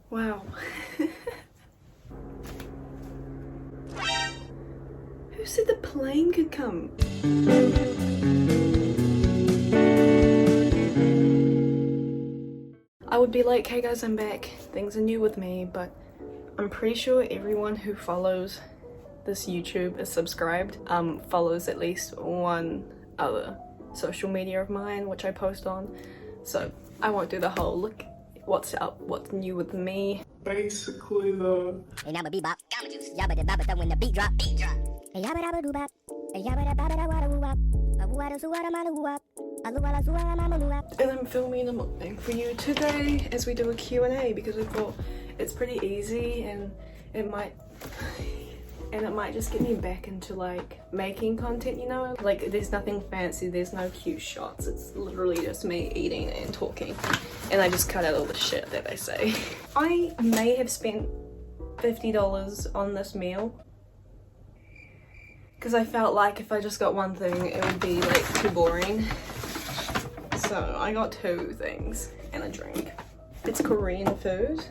Wow. Who said the plane could come? I would be like, hey guys, I'm back. Things are new with me, but I'm pretty sure everyone who follows this YouTube is subscribed, follows at least one other social media of mine which I post on. So I won't do the whole look what's up, what's new with me. Basically the Hey, now bebop, gamma juice, yabba da babba da when the beat drop. Hey, yabba da doo bop, hey, yabba da babba da wada woo wop, a woo wada zoo wada mana woo wop, a loo wada zoo wada mama woo wop. And I'm filming a mukbang for you today as we do a Q&A because we thought it's pretty easy and it might just get me back into like making content, you know? Like there's nothing fancy, there's no cute shots, it's literally just me eating and talking, and I just cut out all the shit that I say. I may have spent $50 on this meal because I felt like if I just got one thing it would be like too boring. So I got two things and a drink. It's Korean food.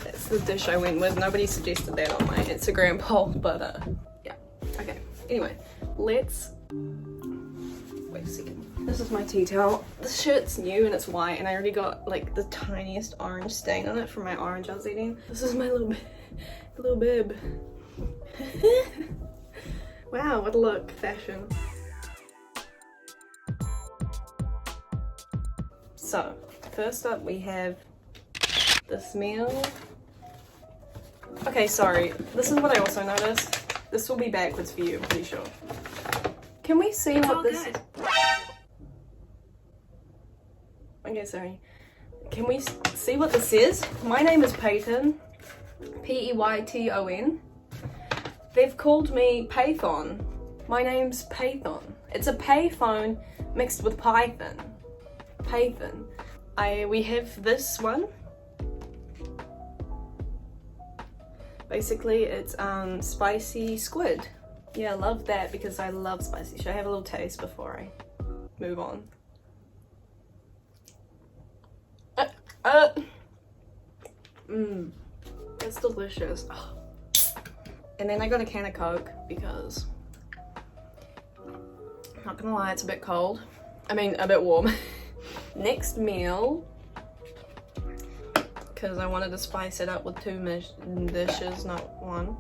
That's the dish I went with. Nobody suggested that on my Instagram poll, but yeah. Okay. Anyway, let's wait a second. This is my tea towel. This shirt's new and it's white, and I already got like the tiniest orange stain on it from my orange I was eating. This is my little bib. Wow, what a look, fashion. So, first up we have this meal. Okay, sorry. This is what I also noticed. This will be backwards for you, I'm pretty sure. Can we see what this is? Okay, sorry. Can we see what this is? My name is Peyton. P-E-Y-T-O-N. They've called me Paython. My name's Paython. It's a payphone mixed with Python. Python. We have this one. Basically, it's spicy squid. Yeah, I love that because I love spicy. Should I have a little taste before I move on? It's delicious. Oh. And then I got a can of Coke because, not gonna lie, it's a bit cold. I mean, a bit warm. Next meal, because I wanted to spice it up with two dishes, not one.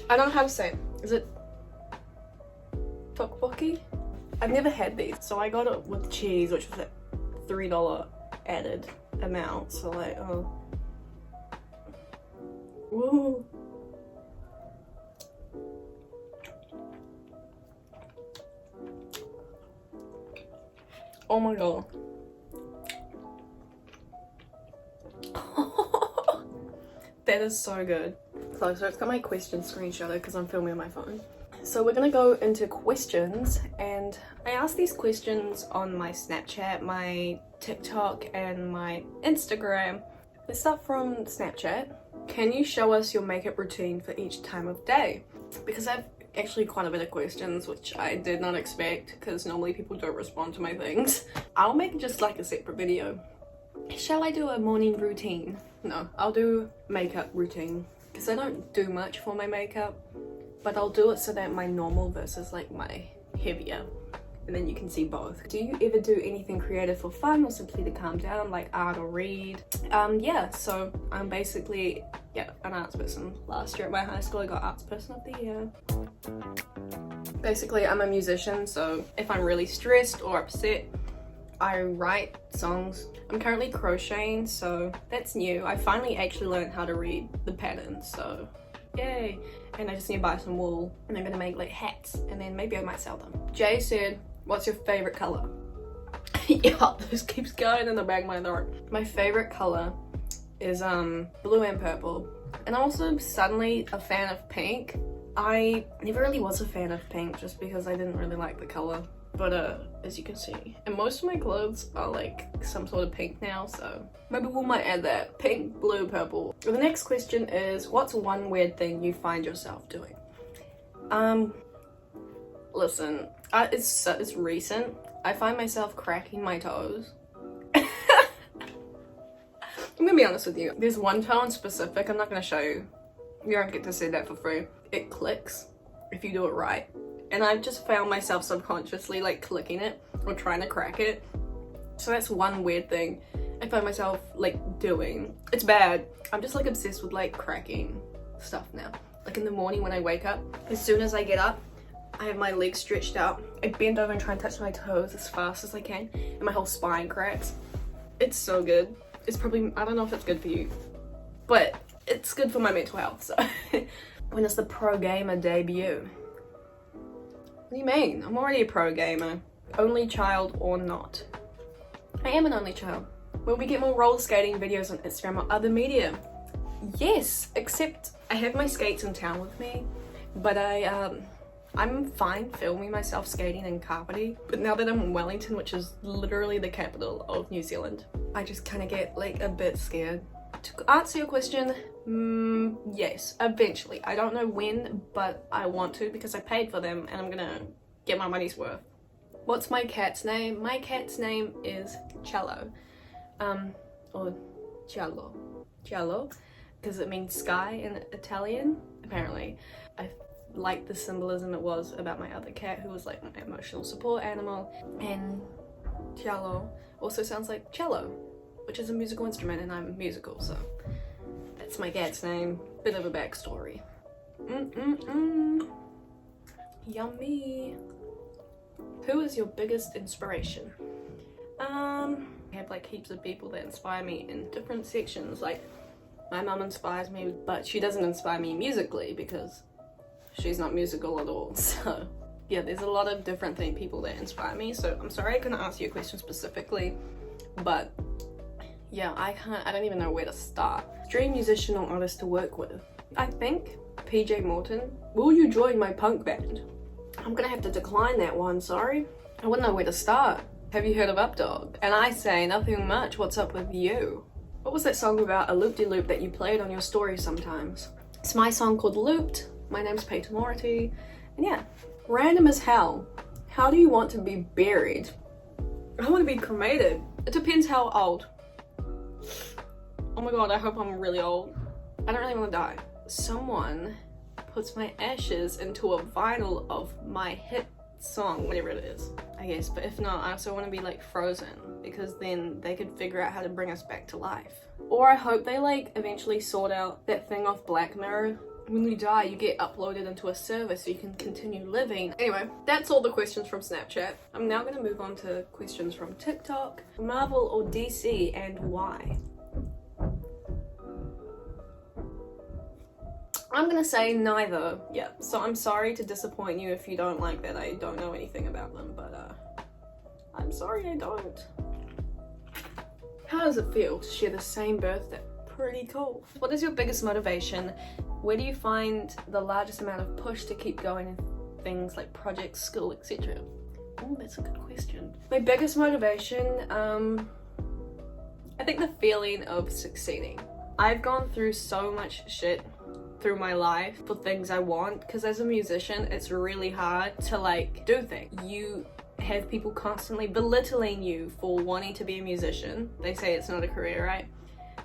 I don't know how to say it. Is it tteokbokki? I've never had these, so I got it with cheese, which was a $3 added amount. So like, oh, woo. Oh my god. That is so good. So it's got my question screenshotted because I'm filming on my phone. So we're gonna go into questions, and I asked these questions on my Snapchat, my TikTok, and my Instagram. Let's start from Snapchat. Can you show us your makeup routine for each time of day? Because I've actually quite a bit of questions, which I did not expect because normally people don't respond to my things. I'll make just like a separate video. Shall I do a morning routine? No, I'll do makeup routine because I don't do much for my makeup, but I'll do it so that my normal versus like my heavier, and then you can see both. Do you ever do anything creative for fun or simply to calm down, like art or read? Yeah, so I'm basically, yeah, an arts person. Last year at my high school I got arts person of the year. Basically I'm a musician, so if I'm really stressed or upset, I write songs. I'm currently crocheting, so that's new. I finally actually learned how to read the patterns, so yay. And I just need to buy some wool, and I'm gonna make like hats, and then maybe I might sell them. Jay said, what's your favorite color? Yeah, this keeps going in the back of my throat. My favorite color is blue and purple. And I'm also suddenly a fan of pink. I never really was a fan of pink just because I didn't really like the color. But as you can see, and most of my clothes are like some sort of pink now, so maybe we might add that. Pink, blue, purple. The next question is, what's one weird thing you find yourself doing? Listen, it's recent. I find myself cracking my toes. I'm gonna be honest with you. There's one tone specific, I'm not gonna show you. You don't get to see that for free. It clicks if you do it right. And I've just found myself subconsciously like clicking it or trying to crack it. So that's one weird thing I find myself like doing. It's bad. I'm just like obsessed with like cracking stuff now. Like in the morning when I wake up, as soon as I get up, I have my legs stretched out. I bend over and try and touch my toes as fast as I can, and my whole spine cracks. It's so good. It's probably, I don't know if it's good for you, but it's good for my mental health, so. When is the pro gamer debut? What do you mean? I'm already a pro gamer. Only child or not? I am an only child. Will we get more roller skating videos on Instagram or other media? Yes, except I have my skates in town with me, but I'm fine filming myself skating in Kapiti. But now that I'm in Wellington, which is literally the capital of New Zealand, I just kind of get like a bit scared. To answer your question, yes, eventually. I don't know when, but I want to because I paid for them and I'm gonna get my money's worth. What's my cat's name? My cat's name is Cello. Or Cielo, because it means sky in Italian, apparently. I like the symbolism it was about my other cat who was like my emotional support animal, and Cello also sounds like cello, which is a musical instrument, and I'm musical, so that's my cat's name. Bit of a backstory. Yummy. Who is your biggest inspiration? I have like heaps of people that inspire me in different sections. Like my mum inspires me, but she doesn't inspire me musically because she's not musical at all. So yeah, there's a lot of different people that inspire me. So I'm sorry I couldn't answer your question specifically, but yeah, I don't even know where to start. Dream musician or artist to work with? I think PJ Morton. Will you join my punk band? I'm gonna have to decline that one, sorry. I wouldn't know where to start. Have you heard of Updog? And I say, nothing much, what's up with you? What was that song about, a loop-de-loop that you played on your story sometimes? It's my song called Looped. My name's Peyton Mority. And yeah, random as hell. How do you want to be buried? I want to be cremated. It depends how old. Oh my god, I hope I'm really old. I don't really want to die. Someone puts my ashes into a vinyl of my hit song, whatever it is, I guess. But if not, I also want to be like frozen, because then they could figure out how to bring us back to life. Or I hope they like eventually sort out that thing off Black Mirror. When we die, you get uploaded into a server so you can continue living. Anyway, that's all the questions from Snapchat. I'm now going to move on to questions from TikTok. Marvel or DC, and why? I'm gonna say neither. Yeah, so I'm sorry to disappoint you if you don't like that I don't know anything about them, but I'm sorry I don't. How does it feel to share the same birthday? Pretty cool. What is your biggest motivation? Where do you find the largest amount of push to keep going in things like projects, school, etc.? Oh, that's a good question. My biggest motivation, I think the feeling of succeeding. I've gone through so much shit through my life for things I want, because as a musician it's really hard to like do things. You have people constantly belittling you for wanting to be a musician. They say it's not a career, right?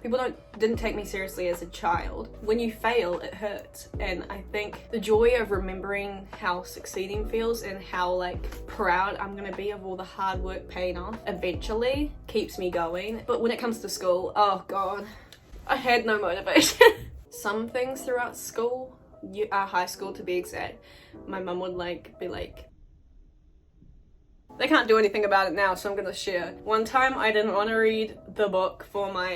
People didn't take me seriously as a child. When you fail, it hurts. And I think the joy of remembering how succeeding feels and how like proud I'm gonna be of all the hard work paying off eventually keeps me going. But when it comes to school, oh god, I had no motivation. Some things throughout school, high school to be exact, my mum would like be like, they can't do anything about it now, so I'm gonna share. One time I didn't want to read the book for my,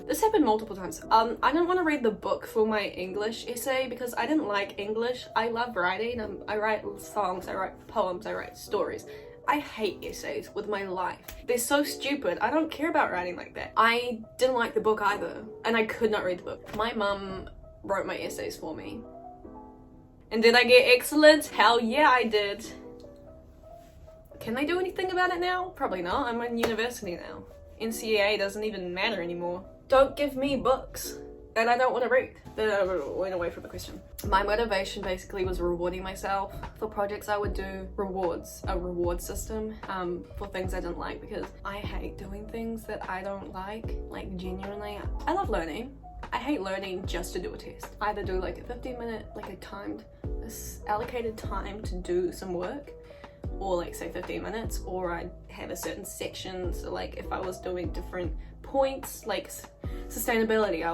this happened multiple times. I didn't want to read the book for my English essay because I didn't like English. I love writing. I write songs, I write poems, I write stories. I hate essays with my life. They're so stupid. I don't care about writing like that. I didn't like the book either, and I could not read the book. My mum wrote my essays for me. And did I get excellent? Hell yeah, I did. Can I do anything about it now? Probably not. I'm in university now. NCAA doesn't even matter anymore. Don't give me books. and I don't want to read. Then I went away from the question. My motivation basically was rewarding myself for projects I would do, a reward system for things I didn't like, because I hate doing things that I don't like genuinely. I love learning. I hate learning just to do a test. I either do like a 15-minute, like a timed, allocated time to do some work, or like say 15 minutes, or I have a certain section. So like if I was doing different points, like sustainability,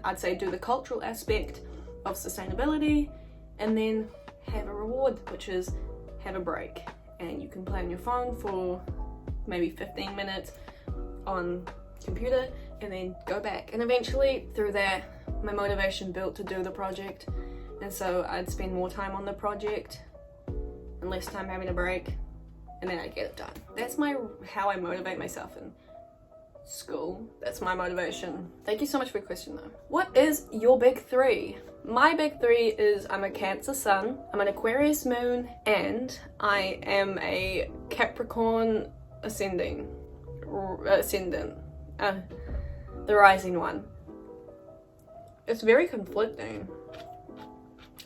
I'd say do the cultural aspect of sustainability, and then have a reward, which is have a break, and you can play on your phone for maybe 15 minutes on computer, and then go back. And eventually through that, my motivation built to do the project, and so I'd spend more time on the project and less time having a break, and then I'd get it done. That's how I motivate myself in school. That's my motivation. Thank you so much for your question though. What is your big three? My big three is I'm a Cancer sun, I'm an Aquarius moon, and I am a Capricorn ascendant, the rising one. It's very conflicting,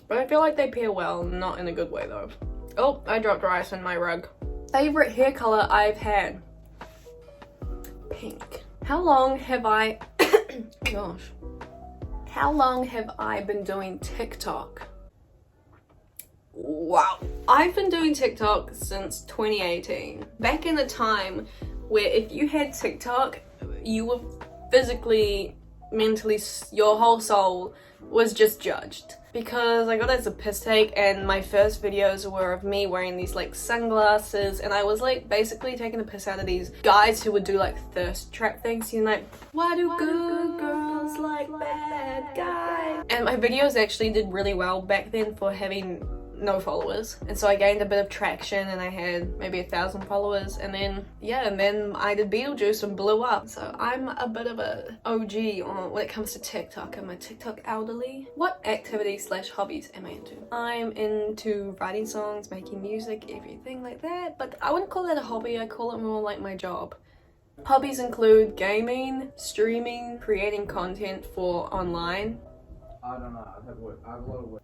but I feel like they pair well, not in a good way though. Oh, I dropped rice in my rug. Favorite hair color I've had? Pink. How long have I gosh, how long have I been doing TikTok? Wow, I've been doing TikTok since 2018. Back in the time where if you had TikTok, you were physically, mentally, your whole soul was just judged. Because I got it as a piss take, and my first videos were of me wearing these like sunglasses, and I was like basically taking the piss out of these guys who would do like thirst trap things, you know, like, why do good girls like bad guys? And my videos actually did really well back then for having no followers, and so I gained a bit of traction, and I had maybe 1,000 followers, and then I did Beetlejuice and blew up. So I'm a bit of a OG when it comes to TikTok. I'm a TikTok elderly. What activities / hobbies am I into? I'm into writing songs, making music, everything like that, but I wouldn't call that a hobby. I call it more like my job. Hobbies include gaming, streaming, creating content for online. I don't know, I have a lot of work.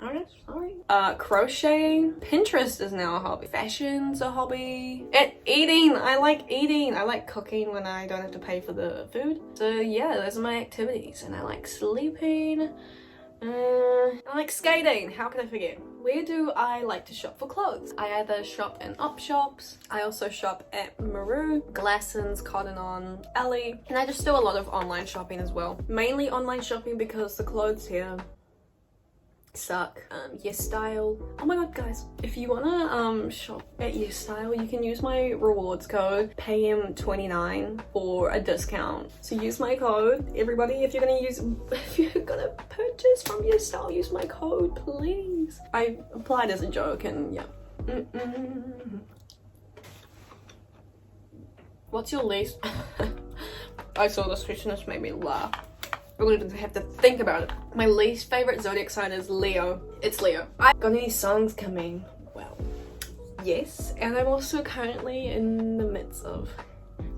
Okay, sorry. Crocheting. Pinterest is now a hobby. Fashion's a hobby. And eating. I like eating. I like cooking when I don't have to pay for the food. So yeah, those are my activities. And I like sleeping. I like skating. How can I forget? Where do I like to shop for clothes? I either shop in op shops. I also shop at Maru, Glassons, Cotton On, Ali. And I just do a lot of online shopping as well. Mainly online shopping because the clothes here suck. Yes Style. Oh my god, guys, if you wanna shop at Yes Style, you can use my rewards code PAYM29 for a discount. So use my code, everybody. If you're gonna purchase from Yes Style, use my code, please. I applied as a joke, and yeah. What's your least I saw this question, this made me laugh. I wouldn't even have to think about it. My least favorite zodiac sign is Leo. It's Leo. I got any songs coming? Well, yes. And I'm also currently in the midst of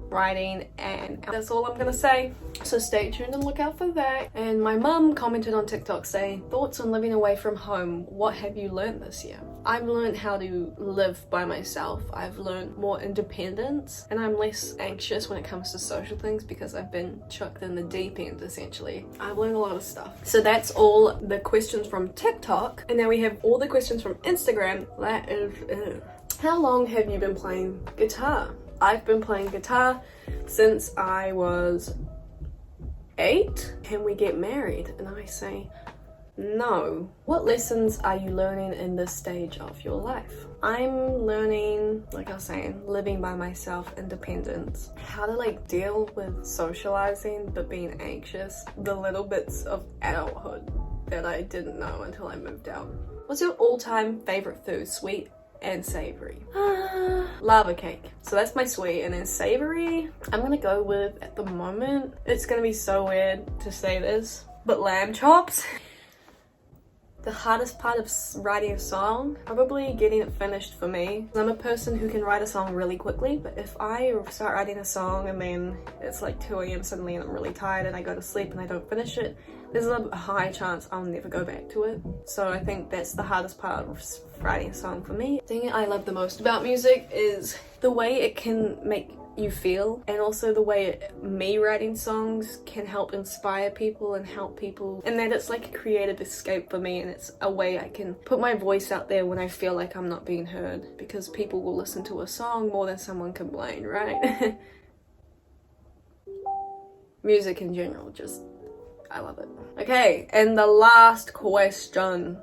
writing, and that's all I'm gonna say. So stay tuned and look out for that. And my mum commented on TikTok saying, thoughts on living away from home. What have you learned this year? I've learned how to live by myself. I've learned more independence, and I'm less anxious when it comes to social things because I've been chucked in the deep end essentially. I've learned a lot of stuff. So that's all the questions from TikTok, and now we have all the questions from Instagram. That is it. How long have you been playing guitar? I've been playing guitar since I was 8. Can we get married? And I say, no. What lessons are you learning in this stage of your life? I'm learning, like I was saying, living by myself, independence, how to like deal with socializing but being anxious, the little bits of adulthood that I didn't know until I moved out. What's your all-time favorite food, sweet and savory? Lava cake. So that's my sweet, and then savory, I'm gonna go with, at the moment, it's gonna be so weird to say this, but lamb chops. The hardest part of writing a song, probably getting it finished for me. I'm a person who can write a song really quickly, but if I start writing a song and then it's like 2 a.m. suddenly and I'm really tired and I go to sleep and I don't finish it, there's a high chance I'll never go back to it. So I think that's the hardest part of writing a song for me. The thing I love the most about music is the way it can make you feel, and also the way me writing songs can help inspire people and help people, and that it's like a creative escape for me, and it's a way I can put my voice out there when I feel like I'm not being heard, because people will listen to a song more than someone complain, right? Music in general, just I love it. Okay, and the last question.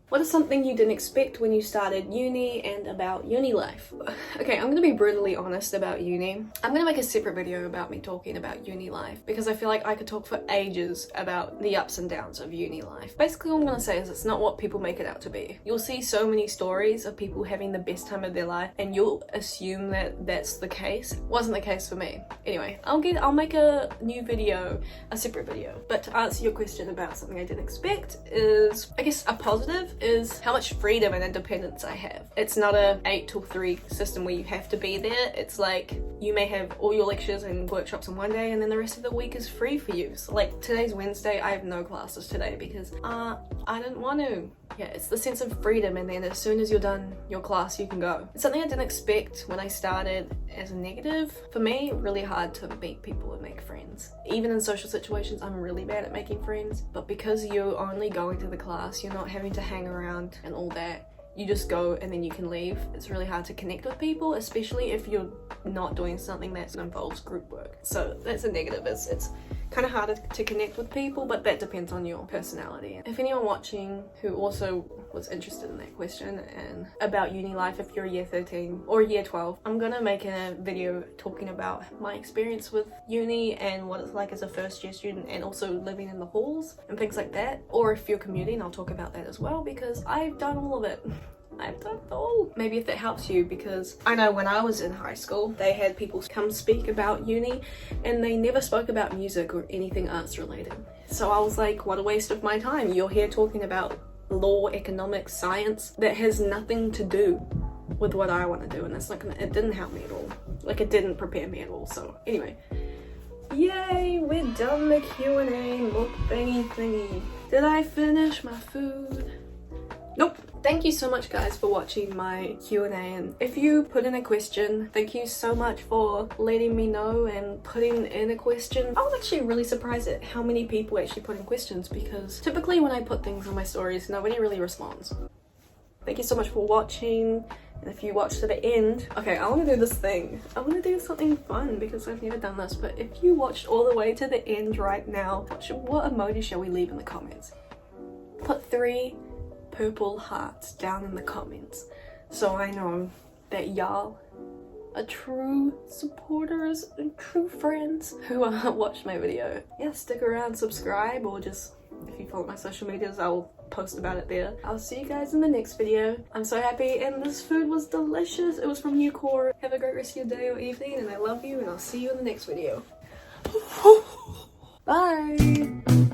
What is something you didn't expect when you started uni and about uni life? Okay, I'm gonna be brutally honest about uni. I'm gonna make a separate video about me talking about uni life because I feel like I could talk for ages about the ups and downs of uni life. Basically, what I'm gonna say is it's not what people make it out to be. You'll see so many stories of people having the best time of their life and you'll assume that that's the case. It wasn't the case for me. Anyway, I'll make a new video, a separate video. But to answer your question about something I didn't expect is, I guess a positive is how much freedom and independence I have. It's not a 8 till 3 system where you have to be there. It's like you may have all your lectures and workshops on one day and then the rest of the week is free for you. So like today's Wednesday, I have no classes today because I didn't want to. Yeah, it's the sense of freedom, and then as soon as you're done your class, you can go. It's something I didn't expect when I started as a negative. For me, really hard to meet people and make friends. Even in social situations, I'm really bad at making friends, but because you're only going to the class, you're not having to hang around and all that. You just go and then you can leave. It's really hard to connect with people, especially if you're not doing something that involves group work. So that's a negative. It's kind of harder to connect with people, but that depends on your personality. If anyone watching who also was interested in that question and about uni life, if you're year 13 or year 12, I'm gonna make a video talking about my experience with uni and what it's like as a first year student and also living in the halls and things like that. Or if you're commuting, I'll talk about that as well because I've done all of it. I've done it all. Maybe if that helps you, because I know when I was in high school, they had people come speak about uni and they never spoke about music or anything arts related. So I was like, what a waste of my time. You're here talking about law, economics, science that has nothing to do with what I want to do, and that's not gonna, it didn't help me at all. Like, it didn't prepare me at all. So anyway, yay, we're done the Q&A mukbangy thingy. Did I finish my food? Nope. Thank you so much guys for watching my Q&A, and if you put in a question, thank you so much for letting me know and putting in a question. I was actually really surprised at how many people actually put in questions, because typically when I put things on my stories, nobody really responds. Thank you so much for watching, and if you watch to the end, okay, I want to do this thing. I want to do something fun because I've never done this, but if you watched all the way to the end right now, what emoji shall we leave in the comments? Put 3 purple hearts down in the comments so I know that y'all are true supporters and true friends who watched my video. Yeah, stick around, subscribe, or just if you follow my social medias, I'll post about it there. I'll see you guys in the next video. I'm so happy, and this food was delicious. It was from Newcore. Have a great rest of your day or evening, and I love you, and I'll see you in the next video. Bye!